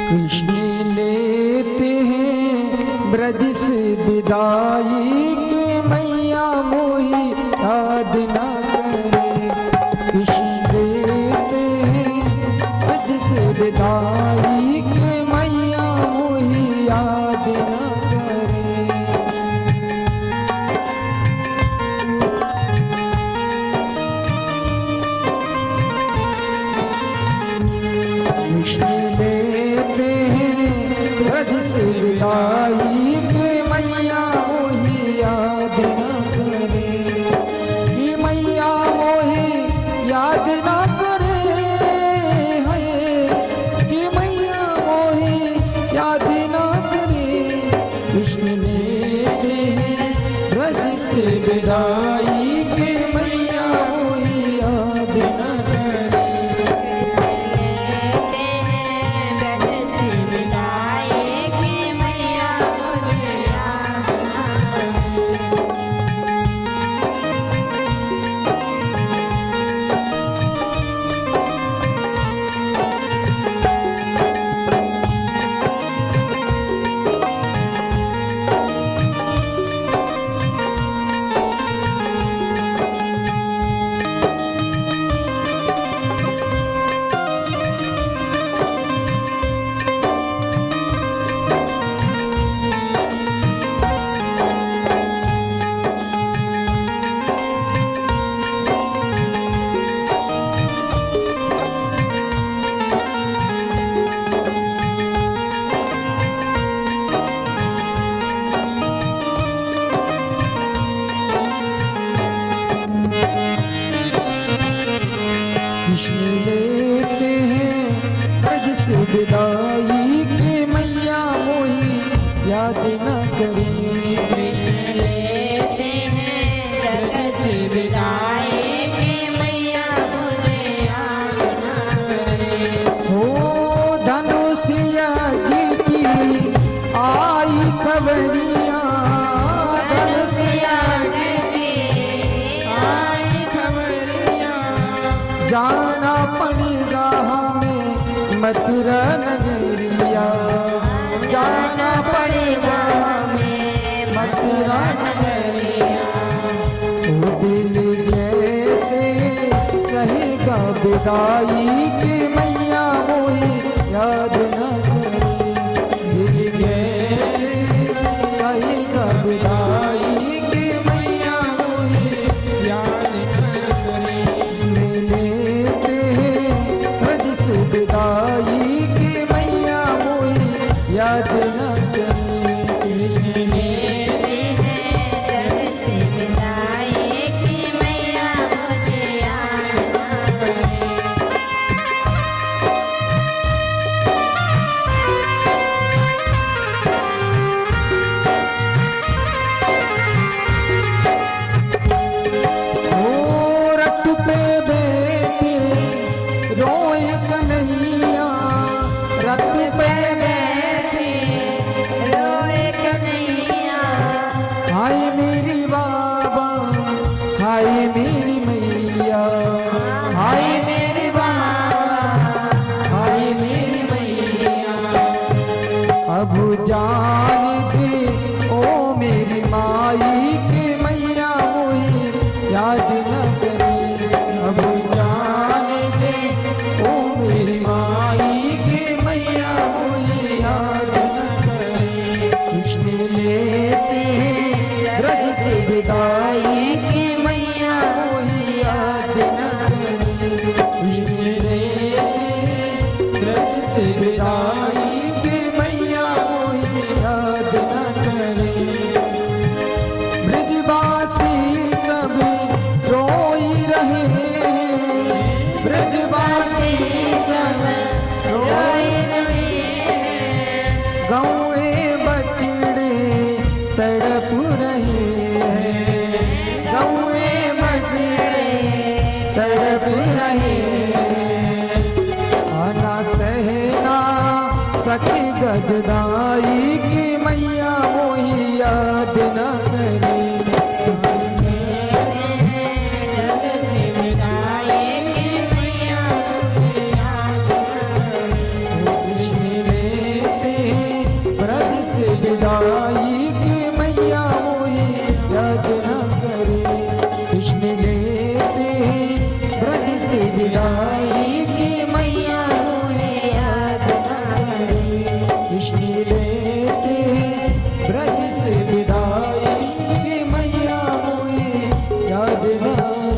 कृष्ण लेते हैं ब्रज से विदाई के मैया मोही याद न करे। कृष्ण लेते हैं ब्रज से विदाई के मैया मोही याद न करे। कृष्ण लेते हैं ब्रज से विदाई के मैया मोही याद न करे। कि मैया मोही याद न करे है, कि मैया मोही याद न करे। कृष्ण लेते हैं ब्रज से विदाई के मैया मोही याद न करे। कृष्ण लेते हैं ब्रज से विदाई के मैया मोही याद न करे। कृष्ण लेते हैं जगत से विदाई के मैया मुझे याद न करे। हो धनुषिया की आई खबरिया, धनुषिया की आई खबरिया, जाना पड़ेगा हमें मथुरा नगरिया। जाना पड़ेगा हमें मथुरा नगरिया। ओ दिल जैसे रहेगा विदाई के मैया मोही याद न करे। दिल जैसे रहेगा विदाई के मैया मोही याद न करे। लेते हैं ब्रज से विदाई के मैया मोही याद न करे। कृष्ण लेते हैं जगत से विदाई की मैया मुझे याद न करे। ओ रथ पे बैठे रोए कन्हैया, रथ पे बैठे रोए कन्हैया। हाय मेरी बाबा, हाय मेरी मैया, हाय मेरे बाबा, हाय मेरी मैया। अब जान दे ओ मेरी माई के मैया मोही याद न करे। अब जान दे ओ मेरी माई के मैया मोही याद न करे। कृष्ण लेते हैं ब्रज से विदाई के मैया मोही याद न करे। कृष्ण लेते हैं ब्रज से विदाई के मैया मोही याद न करे। ब्रजवासी सब रोई रहे हैं, ब्रजवासी सब रोई रहे हैं। गौए बछड़े तड़प रहे हैं, गौए बछड़े तड़प रहे हैं। आना सहना सखी गजदाई की मैया मोही याद न करे।